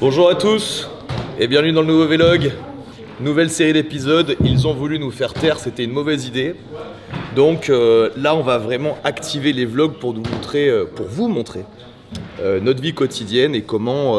Bonjour à tous et bienvenue dans le nouveau vlog. Nouvelle série d'épisodes, ils ont voulu nous faire taire, c'était une mauvaise idée. Donc là on va vraiment activer les vlogs pour vous montrer notre vie quotidienne et comment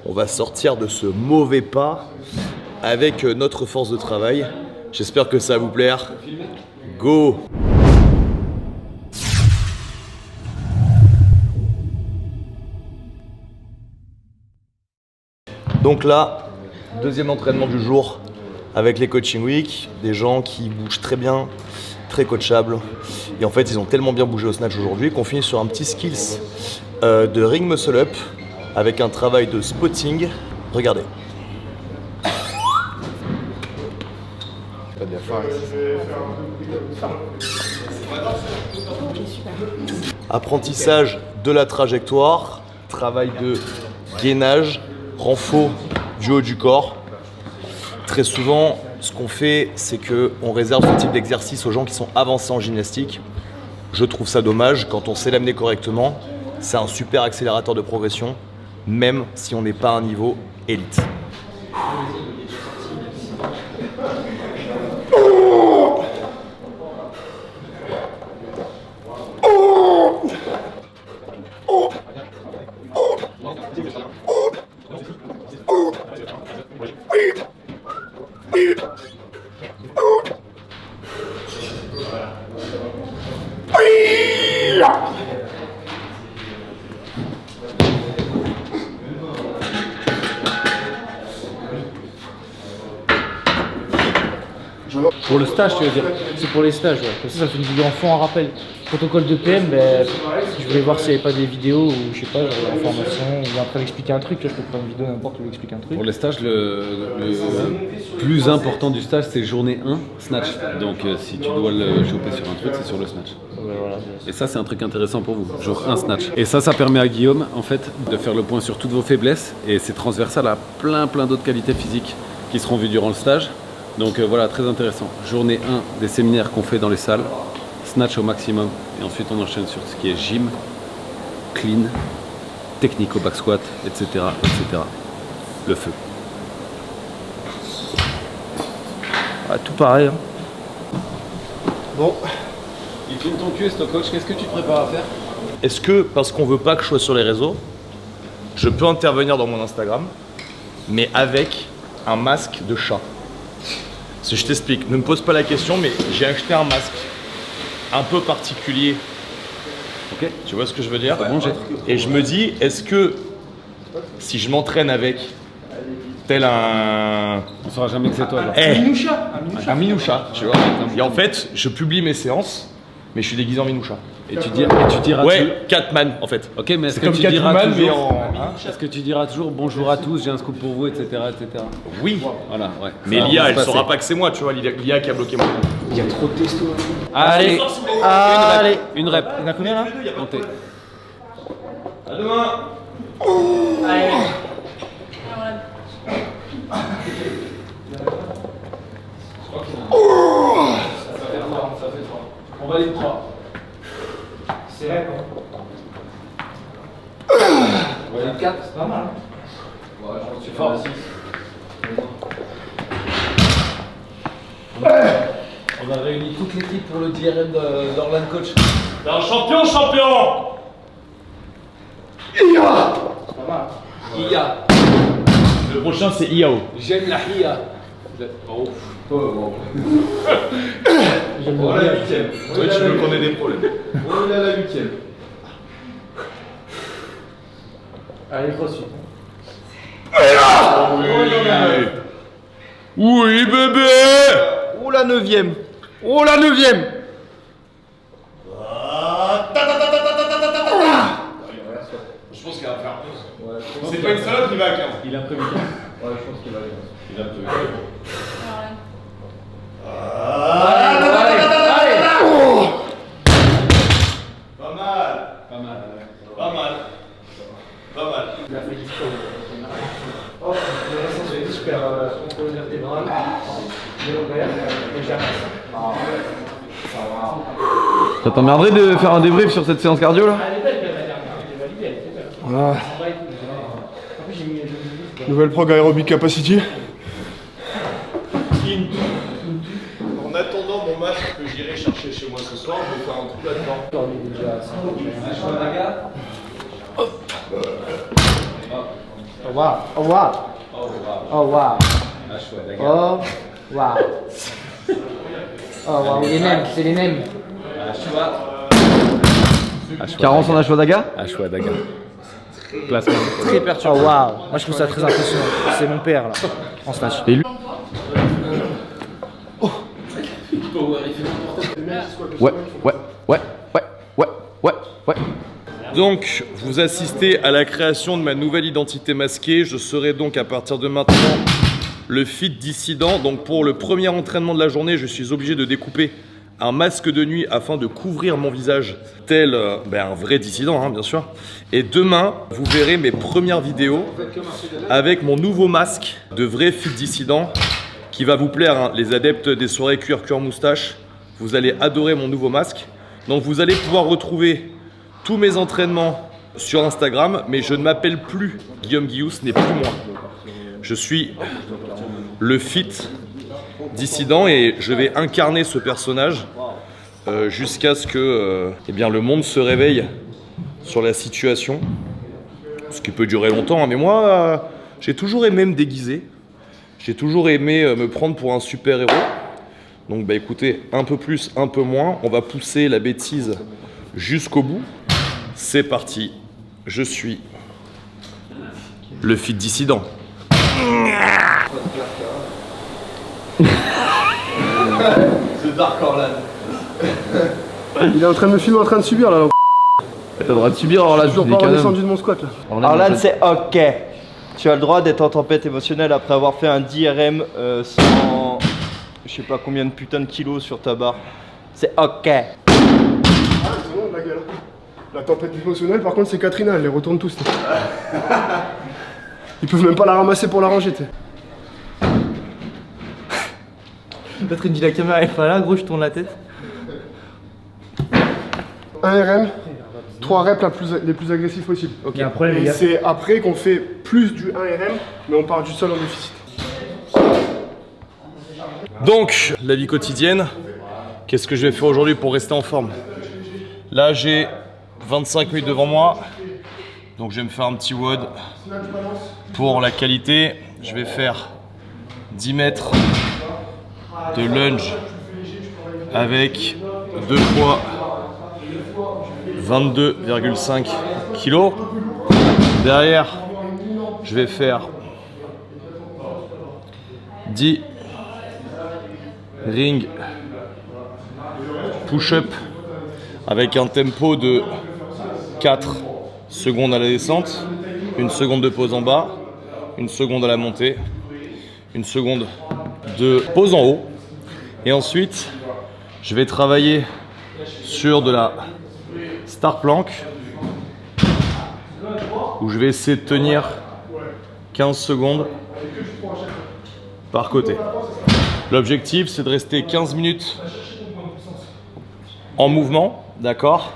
on va sortir de ce mauvais pas avec notre force de travail. J'espère que ça va vous plaire. Go! Donc là, deuxième entraînement du jour avec les Coaching Week, des gens qui bougent très bien, très coachables. Et en fait, ils ont tellement bien bougé au snatch aujourd'hui qu'on finit sur un petit skills de ring muscle up avec un travail de spotting. Regardez. Apprentissage de la trajectoire, travail de gainage, renfort du haut du corps. Très souvent, ce qu'on fait, c'est qu'on réserve ce type d'exercice aux gens qui sont avancés en gymnastique. Je trouve ça dommage. Quand on sait l'amener correctement, c'est un super accélérateur de progression, même si on n'est pas à un niveau élite. Pour le stage, tu veux dire? C'est pour les stages, ouais. Comme ça fait une vidéo en fond en rappel. Protocole de PM, je voulais voir s'il n'y avait pas des vidéos ou je sais pas, en formation, ou en train d'expliquer un truc. Tu vois, je peux prendre une vidéo n'importe où expliquer un truc. Pour les stages, le plus important du stage, c'est journée 1, snatch. Donc si tu dois le choper sur un truc, c'est sur le snatch. Ouais, voilà. Et ça, c'est un truc intéressant pour vous, jour 1 snatch. Et ça permet à Guillaume, en fait, de faire le point sur toutes vos faiblesses. Et c'est transversal à plein d'autres qualités physiques qui seront vues durant le stage. Donc voilà, très intéressant. Journée 1 des séminaires qu'on fait dans les salles, snatch au maximum. Et ensuite on enchaîne sur ce qui est gym, clean, technique au back squat, etc. etc. Le feu. Ouais, tout pareil. Hein. Bon, il filme ton cul, ton coach, qu'est-ce que tu te prépares à faire? Est-ce que, parce qu'on veut pas que je sois sur les réseaux, je peux intervenir dans mon Instagram, mais avec un masque de chat? Si je t'explique, ne me pose pas la question, mais j'ai acheté un masque un peu particulier. Ok. Tu vois ce que je veux dire? Bon jet. Et je me dis, est-ce que si je m'entraîne avec tel un... On saura jamais que c'est toi. Genre. Un Minoucha, tu vois. Et en fait, je publie mes séances, mais je suis déguisé en Minoucha. Et tu diras Ouais, Catman en fait. Ok, mais est-ce C'est que comme tu diras Catwoman, mais toujours, en... est-ce que tu diras toujours bonjour à tous, j'ai un scoop pour vous, etc. etc. Oui, Voilà, ouais. mais Ça, l'IA, on va elle se saura passer. pas que c'est moi, tu vois, l'IA qui a bloqué moi. Il y a trop de testo. Allez, Allez. une rep. Il y en a combien là? Montez. À demain. Allez. On va les 3. C'est vrai, quoi. On va les 4. C'est pas mal. Ouais, je suis fort. On a réuni toute l'équipe pour le DRM d'Orlan Coach. T'es un champion. C'est pas mal. IA. Le prochain, c'est IAO. J'aime la IA. Oh. J'aime Oh, bien. la 8ème. Ouais, tu veux qu'on ait des problèmes. On est à la 8ème. Allez, crossfit. Oui, bébé. Oh la 9ème. Oh la 9ème. Je pense qu'il va faire 11. C'est pas une salope, il va à 15. Il a prévu. Ouais, je pense qu'il va aller. Il a prévu. Pas mal. Il a fait du sport. Oh, j'ai super contrôle vertébral. Ça t'emmerderait de faire un débrief sur cette séance cardio là? Elle est belle, elle est validée, elle était belle. Voilà. En plus, j'ai mis Nouvelle prog Aerobic Capacity. En attendant mon masque que j'irai chercher chez moi ce soir, je vais faire un truc là-dedans. Oh wow, oh wow, oh wow, oh wow, oh wow, les nems, c'est les nems. Carence en Ashwadaga. Ashwadaga. Placement. Très perturbant. Oh wow, moi je trouve ça très impressionnant. C'est mon père là, en stage. Et lui. Ouais, ouais, ouais, ouais, ouais, ouais, ouais. Donc, vous assistez à la création de ma nouvelle identité masquée. Je serai donc à partir de maintenant le fit dissident. Donc pour le premier entraînement de la journée, je suis obligé de découper un masque de nuit afin de couvrir mon visage tel un vrai dissident, hein, bien sûr. Et demain, vous verrez mes premières vidéos avec mon nouveau masque de vrai fit dissident qui va vous plaire, hein, les adeptes des soirées cuir moustache. Vous allez adorer mon nouveau masque. Donc vous allez pouvoir retrouver tous mes entraînements sur Instagram, mais je ne m'appelle plus Guillaume Guillou, ce n'est plus moi. Je suis le fit dissident et je vais incarner ce personnage jusqu'à ce que le monde se réveille sur la situation. Ce qui peut durer longtemps, hein, mais moi j'ai toujours aimé me déguiser. J'ai toujours aimé me prendre pour un super-héros. Donc bah écoutez, un peu plus, un peu moins, on va pousser la bêtise jusqu'au bout. C'est parti, je suis le fit dissident. C'est Dark Orlan. Il est en train de me filmer en train de subir là. T'as le droit de subir Orlan. Je suis toujours pas redescendu de mon squat là. Orlan, c'est ok. Tu as le droit d'être en tempête émotionnelle après avoir fait un 10 RM sans je sais pas combien de putain de kilos sur ta barre. C'est ok. Ah, c'est bon, la gueule. La tempête émotionnelle, par contre, c'est Katrina, elle les retourne tous. Ils peuvent même pas la ramasser pour la ranger, tu sais. Peut-être il me dit la caméra est pas là, gros, je tourne la tête. 1 RM, 3 reps les plus agressifs possibles. Il y a un problème, les Et gars. c'est après qu'on fait plus du 1 RM, mais on part du sol en déficit. Donc, la vie quotidienne, qu'est-ce que je vais faire aujourd'hui pour rester en forme? Là, j'ai 25 minutes devant moi, donc je vais me faire un petit WOD. Pour la qualité, je vais faire 10 mètres de lunge avec 2 fois 22,5 kg. Derrière, je vais faire 10 ring push-up avec un tempo de 4 secondes à la descente, 1 seconde de pause en bas, 1 seconde à la montée, 1 seconde de pause en haut. Et ensuite, je vais travailler sur de la star plank où je vais essayer de tenir 15 secondes par côté. L'objectif, c'est de rester 15 minutes en mouvement, d'accord?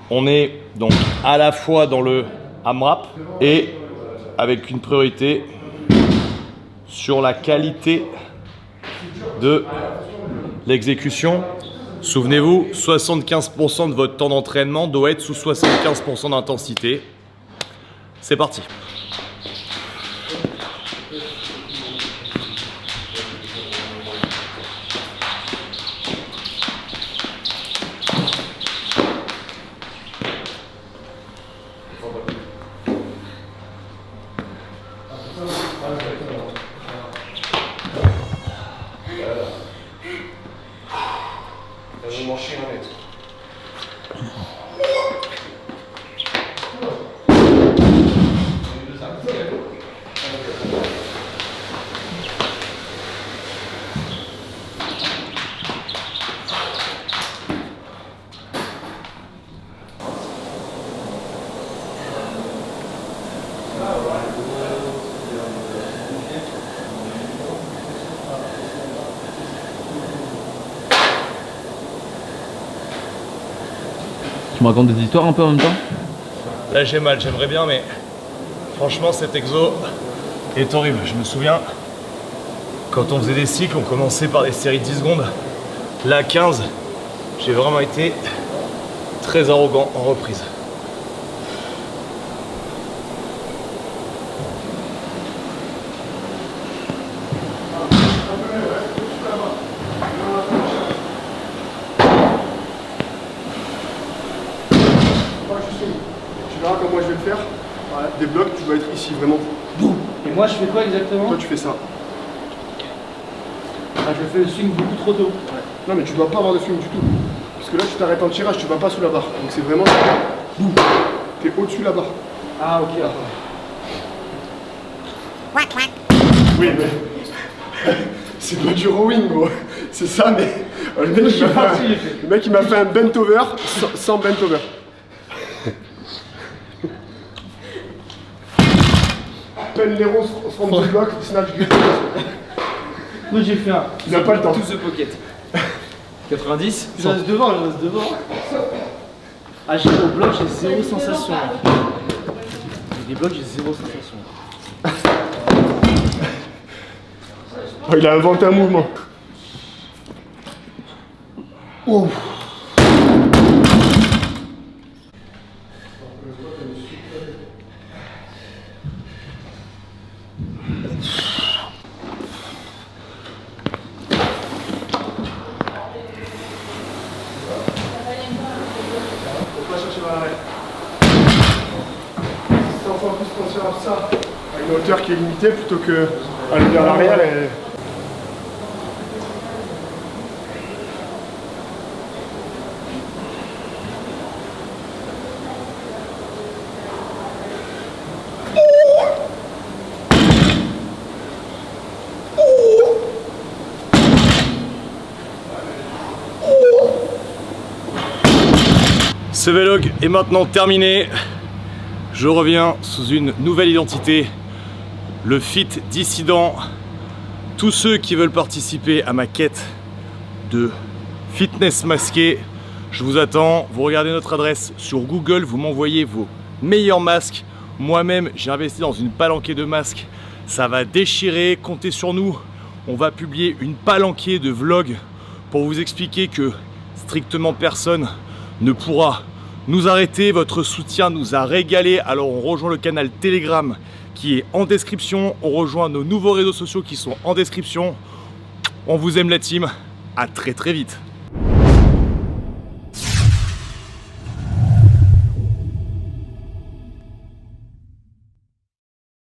On est donc à la fois dans le AMRAP et avec une priorité sur la qualité de l'exécution. Souvenez-vous, 75% de votre temps d'entraînement doit être sous 75% d'intensité. C'est parti. Tu me racontes des histoires un peu en même temps? Là j'ai mal, j'aimerais bien, mais franchement cet exo, est horrible. Je me souviens, quand on faisait des cycles, on commençait par des séries de 10 secondes. Là, 15, j'ai vraiment été très arrogant en reprise. Tu verras comment je vais le faire. Des blocs, tu dois être ici vraiment. Boum. Et moi, je fais quoi exactement? Toi, tu fais ça. Ah, je fais le swing beaucoup trop tôt. Non, mais tu dois pas avoir de swing du tout. Parce que là, tu t'arrêtes en tirage, tu vas pas sous la barre. Donc c'est vraiment. Boum. T'es au-dessus de la barre. Ah, ok. Oui, mais. C'est pas du rowing, gros. C'est ça, mais. Le mec, il m'a fait un bent over sans bent over. Peine les roses from the block, snatch good. Moi, j'ai fait un. Il n'a pas le temps. To the pocket. 90. Je reste devant, je reste devant. Ah, au bloc, j'ai zéro sensation. J'ai des blocs, j'ai zéro sensation. Oh, il a inventé un mouvement. Oh. En plus penser à ça à une hauteur qui est limitée plutôt que aller vers l'arrière et... Ce vlog est maintenant terminé. Je reviens sous une nouvelle identité, le Fit Dissident. Tous ceux qui veulent participer à ma quête de fitness masqué, je vous attends. Vous regardez notre adresse sur Google, vous m'envoyez vos meilleurs masques. Moi-même, j'ai investi dans une palanquée de masques. Ça va déchirer, comptez sur nous. On va publier une palanquée de vlogs pour vous expliquer que strictement personne ne pourra nous arrêter. Votre soutien nous a régalé. Alors on rejoint le canal Telegram qui est en description. On rejoint nos nouveaux réseaux sociaux qui sont en description. On vous aime la team. À très vite.